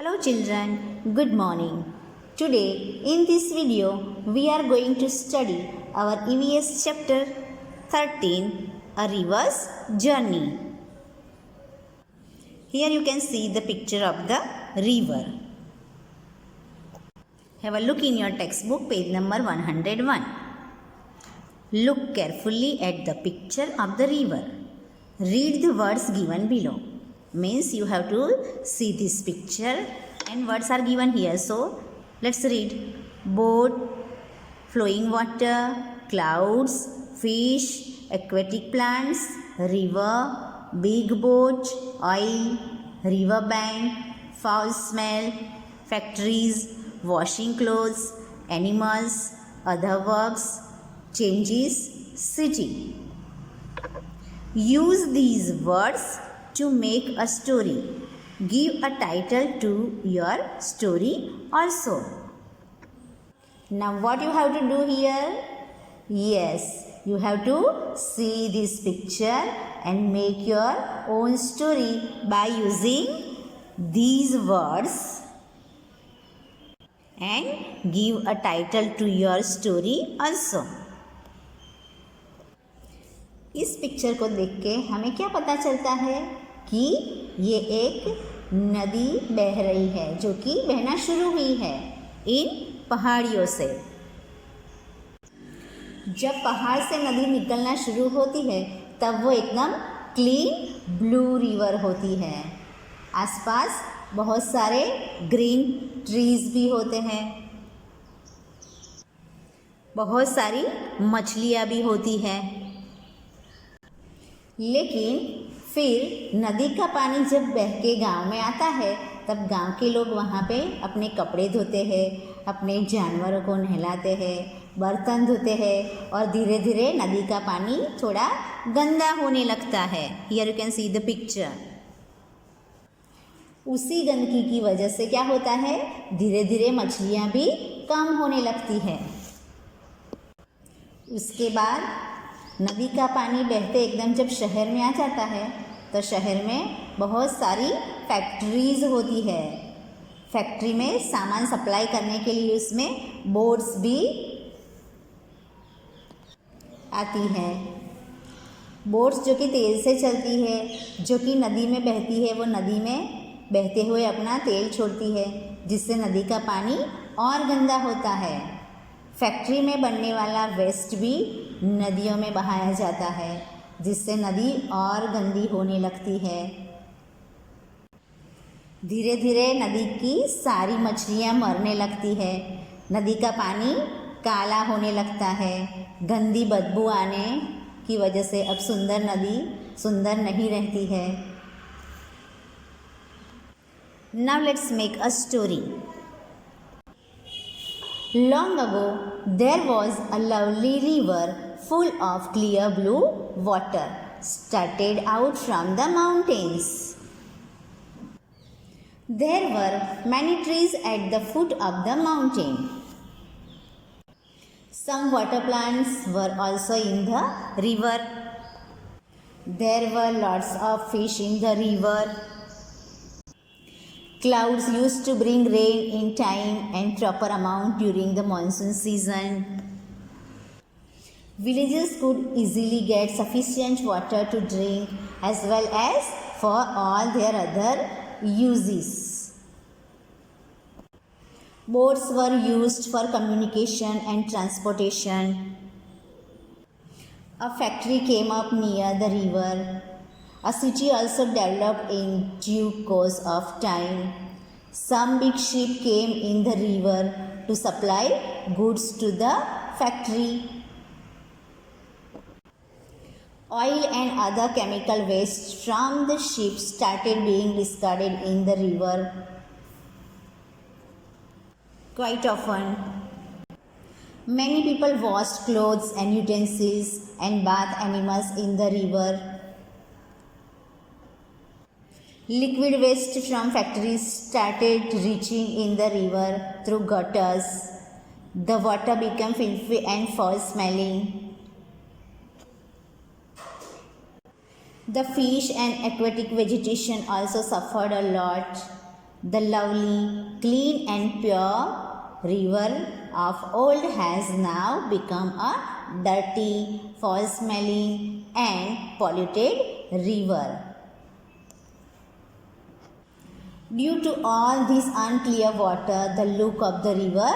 Hello children, good morning. Today in this video we are going to study our EVS chapter 13, A River's Journey. Here you can see the picture of the river. Have a look in your textbook, page number 101. Look carefully at the picture of the river. Read the words given below. Means you have to see this picture and words are given here. So let's read. Boat, flowing water, clouds, fish, aquatic plants, river, big boat, oil, river bank, foul smell, factories, washing clothes, animals, other works, changes, city. Use these words to make a story. Give a title to your story also. Now what you have to do here? Yes, you have to see this picture and make your own story by using these words and give a title to your story also. इस picture को देख के हमें क्या पता चलता है कि ये एक नदी बह रही है जो कि बहना शुरू हुई है इन पहाड़ियों से। जब पहाड़ से नदी निकलना शुरू होती है तब वो एकदम क्लीन ब्लू रिवर होती है। आसपास बहुत सारे ग्रीन ट्रीज भी होते हैं, बहुत सारी मछलियाँ भी होती हैं। लेकिन फिर नदी का पानी जब बह के गाँव में आता है तब गांव के लोग वहाँ पे अपने कपड़े धोते हैं, अपने जानवरों को नहलाते हैं, बर्तन धोते हैं और धीरे धीरे नदी का पानी थोड़ा गंदा होने लगता है। Here you can see the picture. उसी गंदगी की वजह से क्या होता है, धीरे धीरे मछलियाँ भी कम होने लगती है। उसके बाद नदी का पानी बहते एकदम जब शहर में आ जाता है तो शहर में बहुत सारी फैक्ट्रीज होती है। फैक्ट्री में सामान सप्लाई करने के लिए उसमें बोट्स भी आती हैं। बोट्स जो कि तेल से चलती है, जो कि नदी में बहती है, वो नदी में बहते हुए अपना तेल छोड़ती है जिससे नदी का पानी और गंदा होता है। फैक्ट्री में बनने वाला वेस्ट भी नदियों में बहाया जाता है जिससे नदी और गंदी होने लगती है। धीरे धीरे नदी की सारी मछलियाँ मरने लगती है, नदी का पानी काला होने लगता है। गंदी बदबू आने की वजह से अब सुंदर नदी सुंदर नहीं रहती है। Now let's make a story. Long ago, there was a lovely river full of clear blue water started out from the mountains. There were many trees at the foot of the mountain. Some water plants were also in the river. There were lots of fish in the river. Clouds used to bring rain in time and proper amount during the monsoon season. Villagers could easily get sufficient water to drink as well as for all their other uses. Boats were used for communication and transportation. A factory came up near the river. A city also developed in due course of time. Some big ship came in the river to supply goods to the factory. Oil and other chemical waste from the ship started being discarded in the river quite often. Many people washed clothes and utensils and bathed animals in the river. Liquid waste from factories started reaching in the river through gutters. The water became filthy and foul-smelling. The fish and aquatic vegetation also suffered a lot. The lovely, clean and pure river of old has now become a dirty, foul-smelling and polluted river. Due to all this unclear water, the look of the river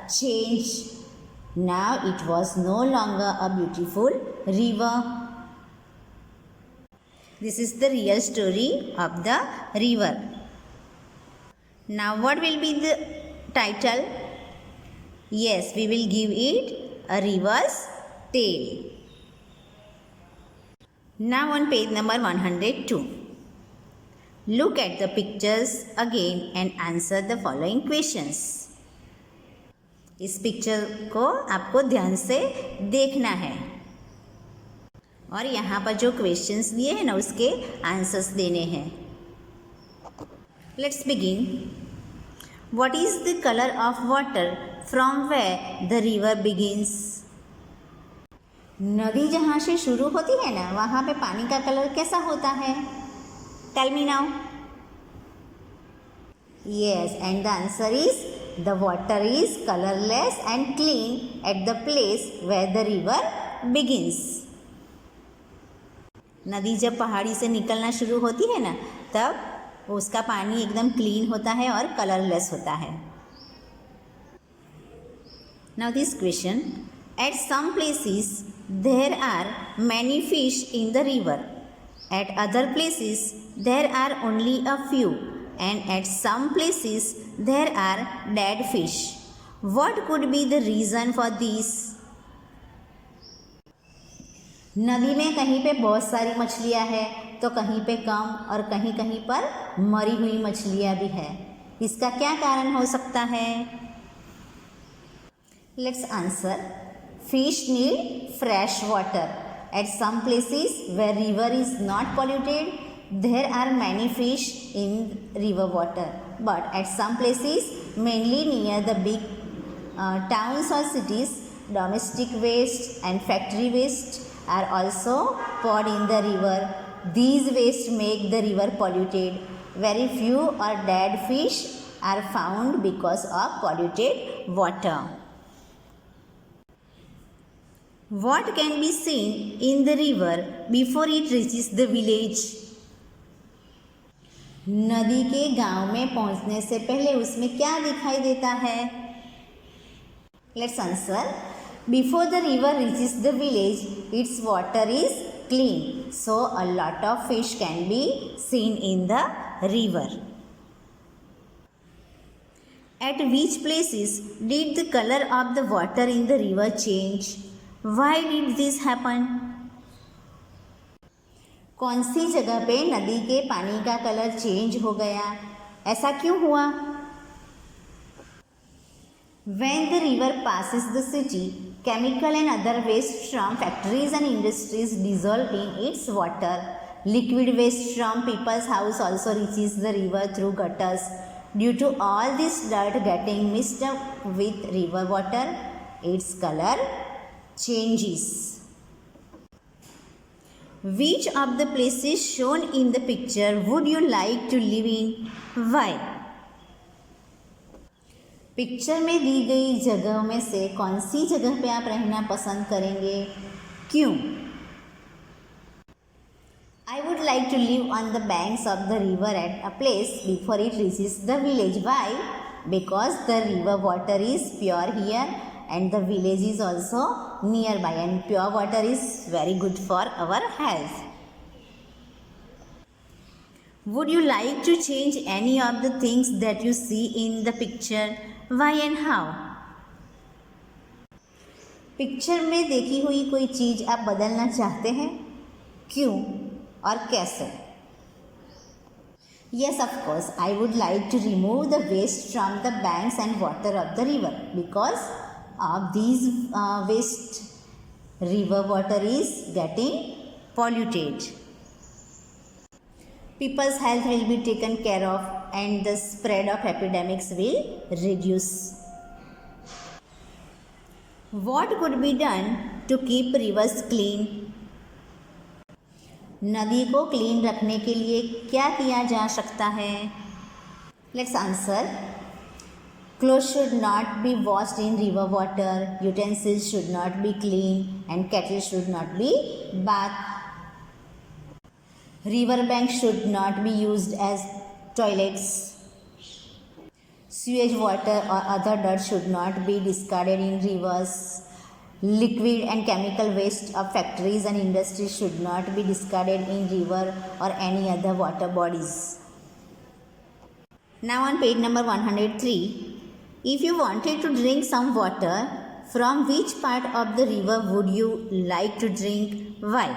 changed. Now it was no longer a beautiful river. This is the real story of the river. Now what will be the title? Yes, we will give it A River's Tale. Now on page number 102. Look at the pictures again and answer the following questions. इस picture को आपको ध्यान से देखना है और यहाँ पर जो क्वेश्चंस दिए हैं ना उसके आंसर्स देने हैं. Let's begin. What is the colour of water from where the river begins? नदी जहाँ से शुरू होती है ना वहाँ पे पानी का कलर कैसा होता है? Tell me now. Yes, and the answer is the water is colourless and clean at the place where the river begins. नदी जब पहाड़ी से निकलना शुरू होती है ना तब उसका पानी एकदम क्लीन होता है और कलरलेस होता है. Now this question. At some places there are many fish in the river. At other places there are only a few and at some places there are dead fish. What could be the reason for this? नदी में कहीं पे बहुत सारी मछलियां हैं तो कहीं पे कम और कहीं कहीं पर मरी हुई मछलियां भी है. इसका क्या कारण हो सकता है? Let's answer. Fish need fresh water. At some places where river is not polluted there are many fish in river water, but at some places, mainly near the big towns or cities, domestic waste and factory waste are also poured in the river. These waste make the river polluted. Very few or dead fish are found because of polluted water. What can be seen in the river before it reaches the village? नदी के गांव में पहुंचने से पहले उसमें क्या दिखाई देता है? Let's answer. Before the river reaches the village it's water is clean, so a lot of fish can be seen in the river. Eight which places did the colour of the water in the river change? Why did this happen? कौन सी जगह पे नदी के पानी का colour change हो गया? ऐसा क्यों हुआ? When the river passes the city, chemical and other waste from factories and industries dissolve in its water. Liquid waste from people's house also reaches the river through gutters. Due to all this dirt getting mixed up with river water, its color changes. Which of the places shown in the picture would you like to live in? Why? Picture में दी गई जगहों में से कौन सी जगह पे आप रहना पसंद करेंगे? क्यों? I would like to live on the banks of the river at a place before it reaches the village. Why? Because the river water is pure here and the village is also nearby, and pure water is very good for our health. Would you like to change any of the things that you see in the picture? Why and how? Picture में देखी हुई कोई चीज़ आप बदलना चाहते हैं? क्यों और कैसे? Yes, of course, I would like to remove the waste from the banks and water of the river. Because of these waste, river water is getting polluted. People's health will be taken care of and the spread of epidemics will reduce. What could be done to keep rivers clean? नदी को clean रखने के लिए क्या किया जा सकता है? Let's answer. Clothes should not be washed in river water, utensils should not be cleaned, and kettle should not be bathed. River banks should not be used as toilets. Sewage water or other dirt should not be discarded in rivers. Liquid and chemical waste of factories and industries should not be discarded in river or any other water bodies. Now on page number 103, if you wanted to drink some water, from which part of the river would you like to drink? Why?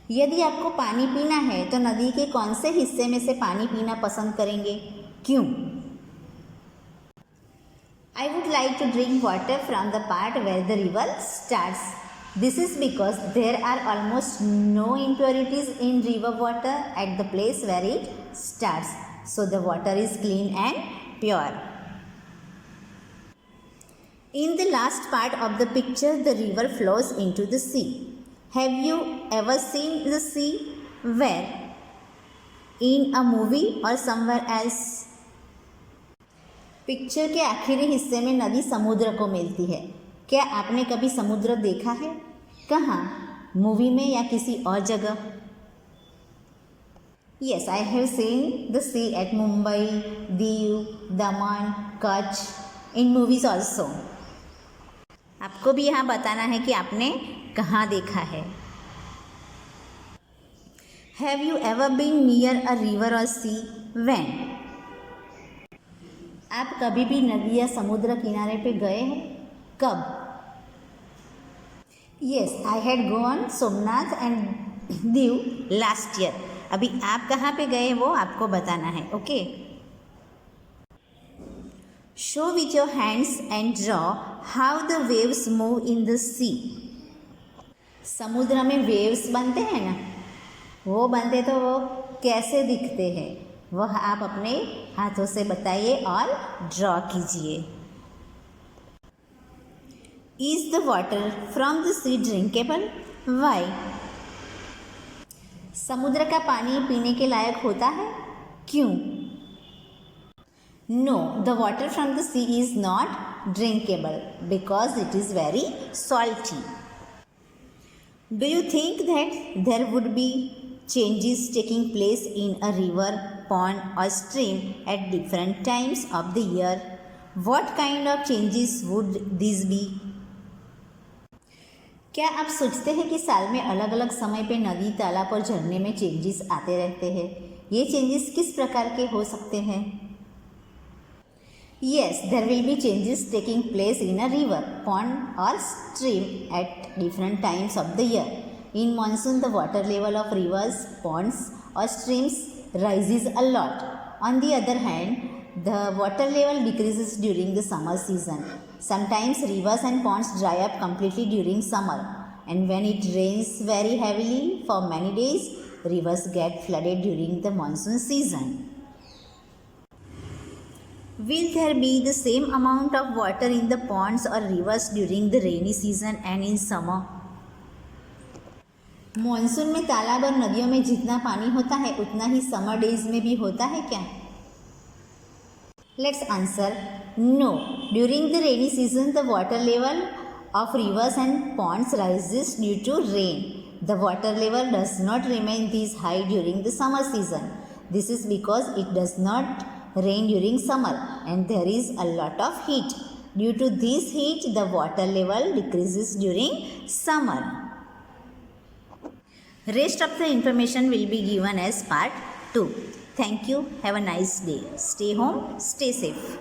यदि आपको पानी पीना है तो नदी के कौन से हिस्से में से पानी पीना पसंद करेंगे? क्यों? I would like to drink water from the part where the river starts. This is because there are almost no impurities in river water at the place where it starts. So the water is clean and pure. In the last part of the picture, the river flows into the sea. Have you ever seen the sea? Where? In a movie or somewhere else? Picture के आखिरी हिस्से में नदी समुद्र को मिलती है. क्या आपने कभी समुद्र देखा है? कहाँ? मूवी में या किसी और जगह? Yes, I have seen the sea at Mumbai, Diu, Daman, Kutch, in movies also. आपको भी यहाँ बताना है कि आपने कहाँ देखा है. Have you ever been near a river or sea? When? आप कभी भी नदी या समुद्र किनारे पे गए हैं? कब? Yes, I had gone Somnath and Diu last year. अभी आप कहाँ पे गए वो आपको बताना है. Okay? Show with your hands and draw how the waves move in the sea. समुद्र में वेव्स बनते हैं ना, वो बनते तो वो कैसे दिखते हैं वह आप अपने हाथों से बताइए और ड्रॉ कीजिए. Is the water from the sea drinkable? Why? समुद्र का पानी पीने के लायक होता है? क्यों? No, the water from the sea is not drinkable because it is very salty. Do you think that there would be changes taking place in a river, pond or stream at different times of the year? What kind of changes would these be? क्या आप सोचते हैं कि साल में अलग अलग समय पे नदी, तालाब और झरने में चेंजेस आते रहते हैं? ये चेंजेस किस प्रकार के हो सकते हैं? Yes, there will be changes taking place in a river, pond or stream at different times of the year. In monsoon, the water level of rivers, ponds or streams rises a lot. On the other hand, the water level decreases during the summer season. Sometimes rivers and ponds dry up completely during summer, and when it rains very heavily for many days, rivers get flooded during the monsoon season. Will there be the same amount of water in the ponds or rivers during the rainy season and in summer? Monsoon में तालाब और नदियों में जितना पानी होता है उतना ही समर डेज में भी होता है क्या? Let's answer. No. During the rainy season, the water level of rivers and ponds rises due to rain. The water level does not remain this high during the summer season. This is because it does not rain during summer and there is a lot of heat. Due to this heat, the water level decreases during summer. Rest of the information will be given as part 2. Thank you. Have a nice day. Stay home. Stay safe.